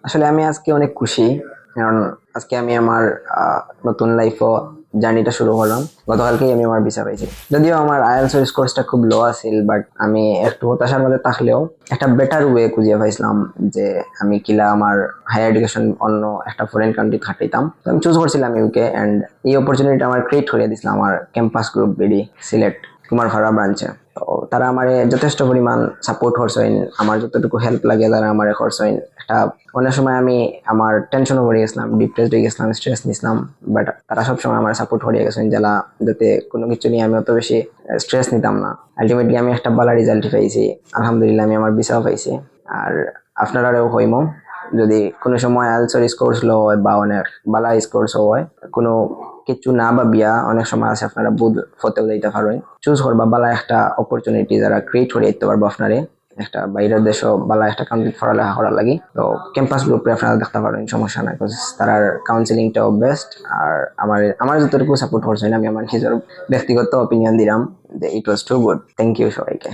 আসলে আমি আজকে অনেক খুশি, কারণ আজকে আমি আমার নতুন লাইফও জার্নিটা শুরু করলাম। গতকালকেই আমি আমার ভিসা পাইছি। যদিও আমার আইএলটিএস এর স্কোরটা খুব লো আছিল, বাট আমি একটু হতাশার মধ্যে থাকলেও একটা বেটার ওয়ে খুঁজে পাইছিলাম যে আমি কিলা আমার হায়ার এডুকেশন অন্য একটা ফরেন কান্ট্রি খাটাইতাম। তো আমি চুজ করছিলাম ইউকে, অ্যান্ড এই অপরচুনিটি আমার ক্রিয়েট করে দিয়েছিলাম আমার ক্যাম্পাস গ্রুপ বিডি সিলেট কুমারভাড়া ব্রাঞ্চে। তো তারা আমার যথেষ্ট পরিমাণ সাপোর্ট করছেন, আমার যতটুকু হেল্প লাগে তারা আমার করছেন। একটা অনেক সময় আমি আমার টেনশনও পড়ে গেছিলাম, ডিপ্রেসড হয়ে গেছিলাম, স্ট্রেস নিছিলাম, বাট তারা সবসময় আমার সাপোর্ট করে গেছেন যারা, যাতে কোনো কিছু নিয়ে আমি অত বেশি স্ট্রেস নিতাম না। আলটিমেটলি আমি একটা ভালো রেজাল্ট পাইছি, আলহামদুলিল্লাহ আমি আমার ভিসাও পাইছি। আর আপনারাও হইমো, যদি কোনো সময় আলসোর স্কোর্স লো হয় বা অনেক বালা স্কোর্স হয়, কোনো কিছু না বা বিয়া অনেক সময় আছে আপনারা বুধ ফতেও দিতে পারেন, চুজ করবা বালা একটা অপরচুনিটি যারা ক্রিয়েট করে দিতে পারবো আপনারে একটা বাইরের দেশও বালা একটা কান্ট্রি পড়ালেখা করার লাগি। তো ক্যাম্পাস গ্রুপে আপনারা দেখতে পারেন, সমস্যা নাই, তার কাউন্সিলিংটাও বেস্ট। আর আমার যতটুকু সাপোর্ট করছেন আমি আমার নিজের ব্যক্তিগত অপিনিয়ন দিলাম যে ইট ওয়াজ টু গুড। থ্যাংক ইউ সবাইকে।